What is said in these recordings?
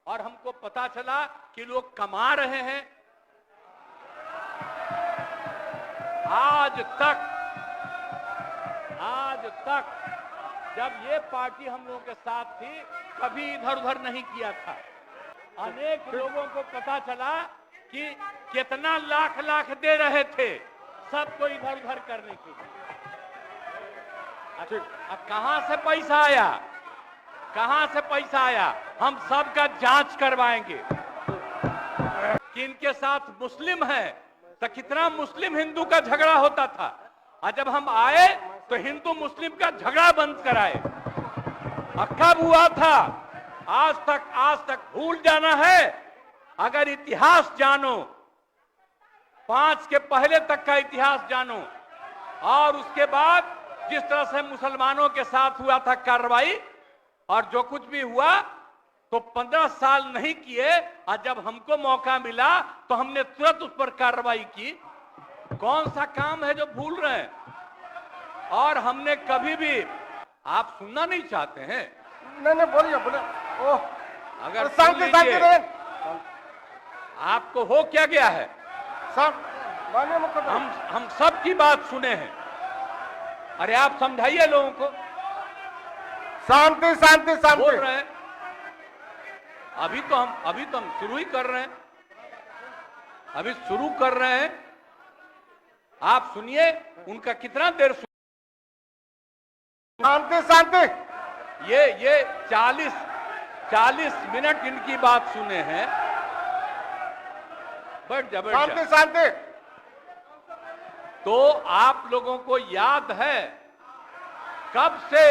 और हमको पता चला कि लोग कमा रहे हैं। आज तक जब ये पार्टी हम लोगों के साथ थी कभी इधर उधर नहीं किया था। अनेक लोगों को पता चला कि कितना लाख लाख दे रहे थे सबको इधर उधर करने के लिए। कहां से पैसा आया, कहां से पैसा आया, हम सबका जांच करवाएंगे कि इनके साथ मुस्लिम है तो कितना मुस्लिम हिंदू का झगड़ा होता था, और जब हम आए तो हिंदू मुस्लिम का झगड़ा बंद कराए। कब हुआ था, आज तक भूल जाना है। अगर इतिहास जानो, 5 के पहले तक का इतिहास जानो, और उसके बाद जिस तरह से मुसलमानों के साथ हुआ था कार्रवाई, और जो कुछ भी हुआ तो 15 साल नहीं किए, और जब हमको मौका मिला तो हमने तुरंत उस पर कार्रवाई की। कौन सा काम है जो भूल रहे हैं? और हमने कभी भी, आप सुनना नहीं चाहते हैं? नहीं बोलिए ओह, अगर शांति रहे। आपको हो क्या गया है? सब हम सब की बात सुने हैं। अरे आप समझाइए लोगों को। शांति शांति शांति बोल रहे हैं। अभी तो हम शुरू ही कर रहे हैं, अभी शुरू कर रहे हैं। आप सुनिए उनका कितना देर शांति शांति। ये 40 मिनट इनकी बात सुने हैं, बट जबरदस्त। शांति शांति। तो आप लोगों को याद है कब से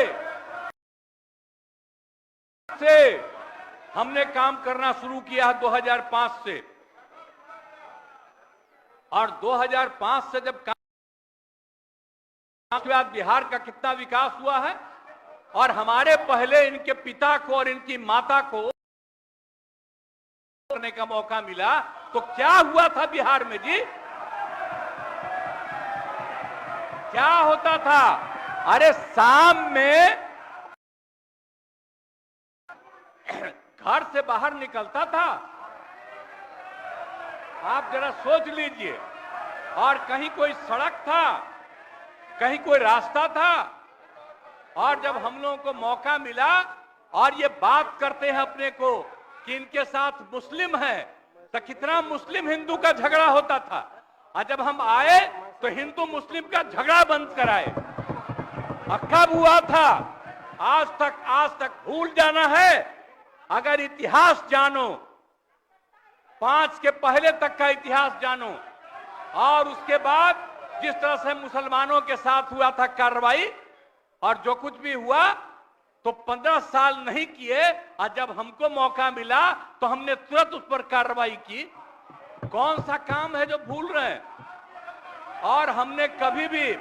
हमने काम करना शुरू किया है? 2005 से। और 2005 से जब काम के बाद बिहार का कितना विकास हुआ है, और हमारे पहले इनके पिता को और इनकी माता को करने का मौका मिला, तो क्या हुआ था बिहार में जी? क्या होता था? अरे शाम में घर से बाहर निकलता था, आप जरा सोच लीजिए, और कहीं कोई सड़क था, कहीं कोई रास्ता था, और जब हम लोगों को मौका मिला और ये बात करते हैं अपने को कि इनके साथ मुस्लिम है, तो कितना मुस्लिम हिंदू का झगड़ा होता था, और जब हम आए तो हिंदू मुस्लिम का झगड़ा बंद कराए। कब हुआ था? आज तक भूल जाना है। अगर इतिहास जानो, 5 के पहले तक का इतिहास जानो, और उसके बाद जिस तरह से मुसलमानों के साथ हुआ था कार्रवाई, और जो कुछ भी हुआ तो 15 साल नहीं किए, और जब हमको मौका मिला तो हमने तुरंत उस पर कार्रवाई की। कौन सा काम है जो भूल रहे हैं? और हमने कभी भी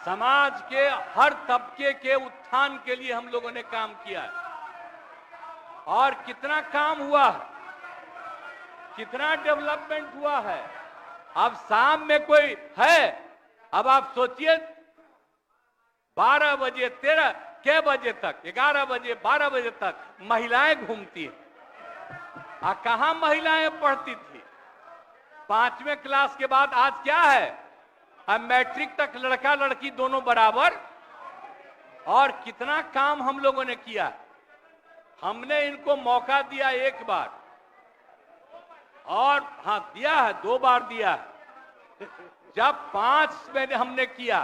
समाज के हर तबके के उत्थान के लिए हम लोगों ने काम किया है। और कितना काम हुआ है, कितना डेवलपमेंट हुआ है। अब शाम में कोई है, अब आप सोचिए 12 बजे 13 के बजे तक, 11 बजे 12 बजे तक महिलाएं घूमती है। कहां महिलाएं पढ़ती थी? 5वें क्लास के बाद आज क्या है? अब मैट्रिक तक लड़का लड़की दोनों बराबर। और कितना काम हम लोगों ने किया। हमने इनको मौका दिया एक बार, और हां दिया है, 2 बार दिया है। जब 5 में हमने किया,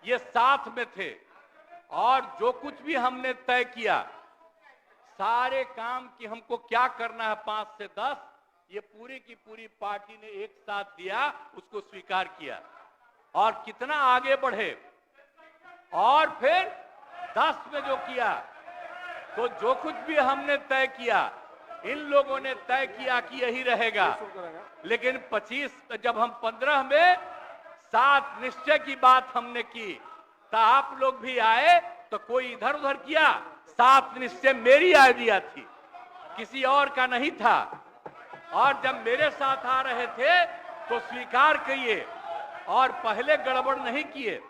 ये 7 में थे, और जो कुछ भी हमने तय किया, सारे काम की हमको क्या करना है 5 से 10, ये पूरी की पूरी पार्टी ने एक साथ दिया, उसको स्वीकार किया, और कितना आगे बढ़े। और फिर 10 में जो किया, तो जो कुछ भी हमने तय किया, इन लोगों ने तय किया कि यही रहेगा। लेकिन 25 जब हम 15 में 7 निश्चय की बात हमने की, तो आप लोग भी आए, तो कोई इधर उधर किया। 7 निश्चय मेरी आइडिया थी, किसी और का नहीं था। और जब मेरे साथ आ रहे थे तो स्वीकार किए, और पहले गड़बड़ नहीं किए।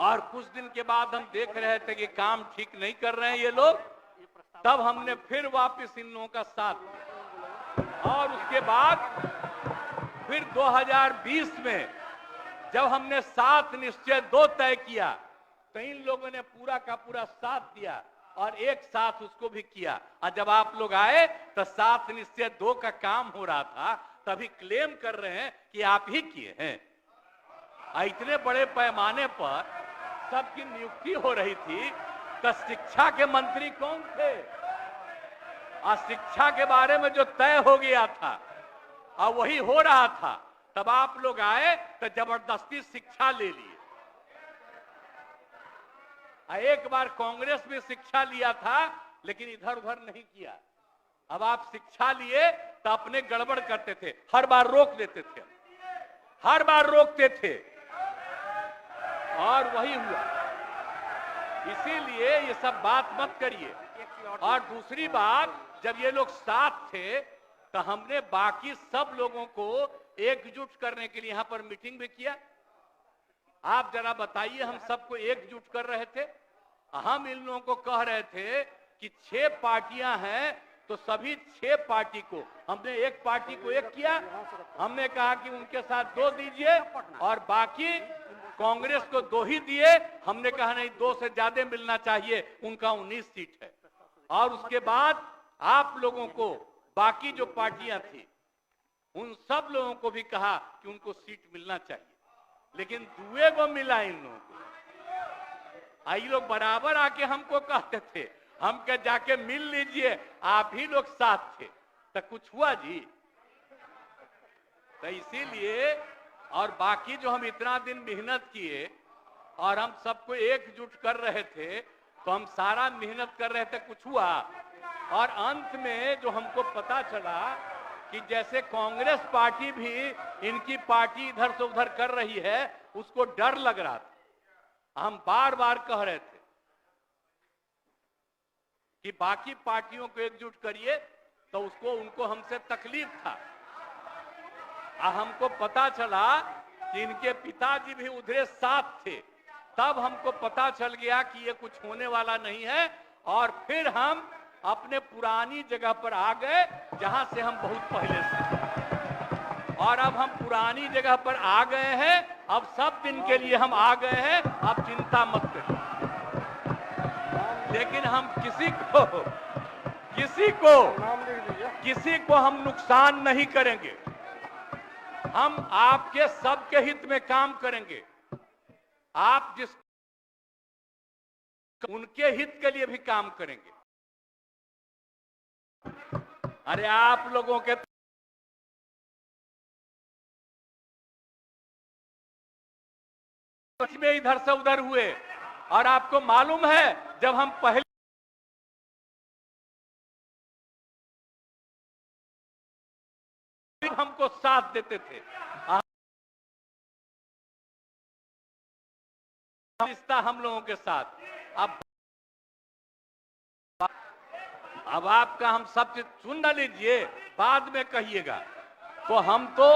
और कुछ दिन के बाद हम देख रहे थे कि काम ठीक नहीं कर रहे हैं ये लोग, तब हमने फिर वापस इन लोगों का साथ दिया। और उसके बाद फिर 2020 में जब हमने 7 निश्चय 2 तय किया तो इन लोगों ने पूरा का पूरा साथ दिया और एक साथ उसको भी किया। और जब आप लोग आए तो 7 निश्चय 2 का काम हो रहा था, तभी क्लेम कर रहे हैं कि आप ही किए हैं। इतने बड़े पैमाने पर सबकी नियुक्ति हो रही थी तो शिक्षा के मंत्री कौन थे? और शिक्षा के बारे में जो तय हो गया था और वही हो रहा था, तब आप लोग आए तो जबरदस्ती शिक्षा ले लिए। एक बार कांग्रेस में शिक्षा लिया था लेकिन इधर उधर नहीं किया। अब आप शिक्षा लिए तो अपने गड़बड़ करते थे, हर बार रोक देते थे, हर बार रोकते थे और वही हुआ। इसीलिए ये सब बात मत करिए। और दूसरी बात, जब ये लोग साथ थे तो हमने बाकी सब लोगों को एकजुट करने के लिए यहां पर मीटिंग भी किया। आप जरा बताइए, हम सबको एकजुट कर रहे थे। हम इन लोगों को कह रहे थे कि 6 पार्टियां हैं तो सभी 6 पार्टी को, हमने एक पार्टी को एक किया। हमने कहा कि उनके साथ 2 दीजिए और बाकी कांग्रेस को 2 ही दिए। हमने कहा नहीं, 2 से ज्यादा मिलना चाहिए, उनका 19 सीट है। और उसके बाद आप लोगों को बाकी जो पार्टियां थी उन सब लोगों को भी कहा कि उनको सीट मिलना चाहिए, लेकिन दुए को मिला इन लोगों को। आई लोग बराबर आके हमको कहते थे, हम क्या जाके मिल लीजिए, आप ही लोग साथ थे, तो कुछ हुआ जी? तो इसीलिए, और बाकी जो हम इतना दिन मेहनत किए और हम सबको एकजुट कर रहे थे, तो हम सारा मेहनत कर रहे थे, कुछ हुआ? और अंत में जो हमको पता चला कि जैसे कांग्रेस पार्टी भी इनकी पार्टी इधर से उधर कर रही है, उसको डर लग रहा था। हम बार बार कह रहे थे कि बाकी पार्टियों को एकजुट करिए, तो उसको उनको हमसे तकलीफ था। हमको पता चला कि इनके पिताजी भी उधरे साथ थे, तब हमको पता चल गया कि ये कुछ होने वाला नहीं है। और फिर हम अपने पुरानी जगह पर आ गए जहां से हम बहुत पहले से, और अब हम पुरानी जगह पर आ गए हैं। अब सब दिन के लिए हम आ गए हैं, अब चिंता मत करिए। लेकिन हम किसी को हम नुकसान नहीं करेंगे। हम आपके सबके हित में काम करेंगे। आप जिस उनके हित के लिए भी काम करेंगे। अरे आप लोगों के कुछ में इधर से उधर हुए, और आपको मालूम है जब हम पहले हमको साथ देते थे, रिश्ता हम लोगों के साथ। अब आपका हम सब चीज सुन ना लीजिए, बाद में कहिएगा। तो हम तो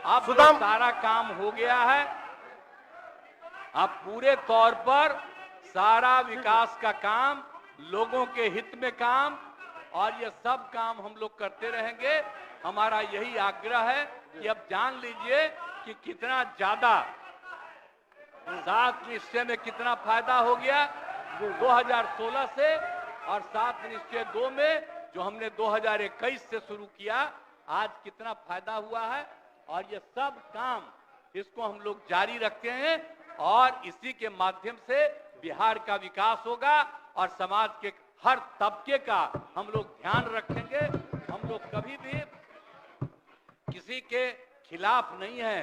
अब सारा काम हो गया है। अब पूरे तौर पर सारा विकास का काम, लोगों के हित में काम, और ये सब काम हम लोग करते रहेंगे। हमारा यही आग्रह है कि अब जान लीजिए कि कितना ज्यादा 7 निश्चय में कितना फायदा हो गया 2016 से, और 7 निश्चय 2 में जो हमने 2021 से शुरू किया, आज कितना फायदा हुआ है। और ये सब काम इसको हम लोग जारी रखते हैं, और इसी के माध्यम से बिहार का विकास होगा और समाज के हर तबके का हम लोग ध्यान रखेंगे। हम लोग कभी भी किसी के खिलाफ नहीं है।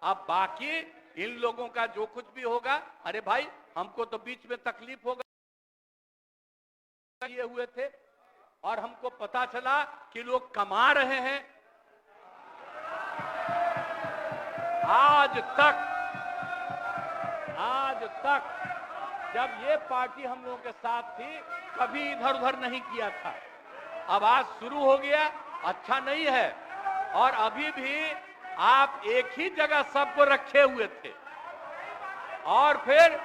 अब बाकी इन लोगों का जो कुछ भी होगा, अरे भाई हमको तो बीच में तकलीफ होगा ये हुए थे, और हमको पता चला कि लोग कमा रहे हैं। आज तक जब ये पार्टी हम लोगों के साथ थी, कभी इधर उधर नहीं किया था। अब आज शुरू हो गया, अच्छा नहीं है। और अभी भी आप एक ही जगह सबको रखे हुए थे, और फिर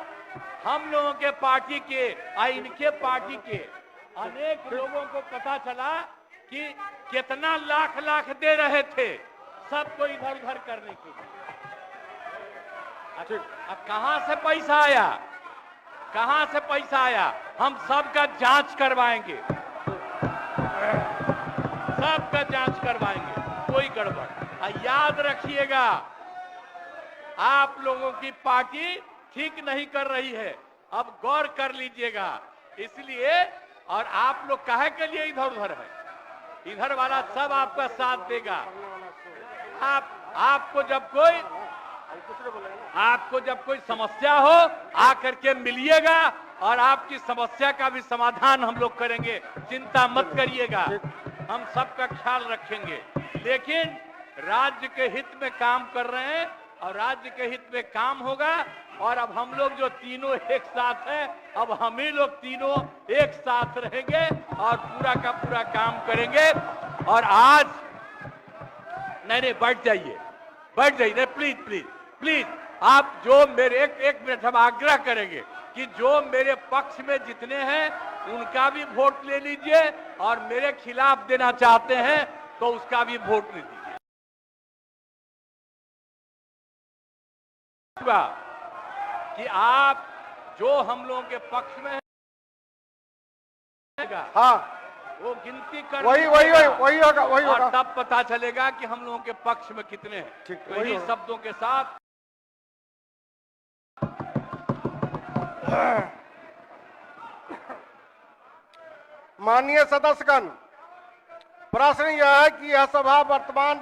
हम लोगों के पार्टी के इनके पार्टी के अनेक लोगों को पता चला कि कितना लाख लाख दे रहे थे सबको इधर उधर करने के लिए। अब कहां से पैसा आया, कहां से पैसा आया? हम सबका जांच करवाएंगे, सबका जांच करवाएंगे, कोई गड़बड़। याद रखिएगा, आप लोगों की पार्टी ठीक नहीं कर रही है, अब गौर कर लीजिएगा। इसलिए और आप लोग काहे के लिए इधर उधर है? इधर वाला सब आपका साथ देगा। आपको जब कोई समस्या हो आकर के मिलिएगा और आपकी समस्या का भी समाधान हम लोग करेंगे, चिंता मत करिएगा, हम सबका ख्याल रखेंगे। लेकिन राज्य के हित में काम कर रहे हैं और राज्य के हित में काम होगा। और अब हम लोग जो तीनों एक साथ हैं, अब हम ही लोग तीनों एक साथ रहेंगे और पूरा का पूरा काम करेंगे। और आज नहीं बैठ जाइए, बैठ जाइए, प्लीज प्लीज प्लीज। आप जो मेरे एक मिनट हम आग्रह करेंगे कि जो मेरे पक्ष में जितने हैं उनका भी वोट ले लीजिए और मेरे खिलाफ देना चाहते हैं तो उसका भी वोट ले दीजिए। कि आप जो हम लोगों के पक्ष में है, हाँ, वो गिनती कर वही होगा। और तब पता चलेगा कि हम लोगों के पक्ष में कितने हैं। ठीक, तो इन्हीं शब्दों के साथ माननीय सदस्यगण, प्रश्न यह है कि यह सभा वर्तमान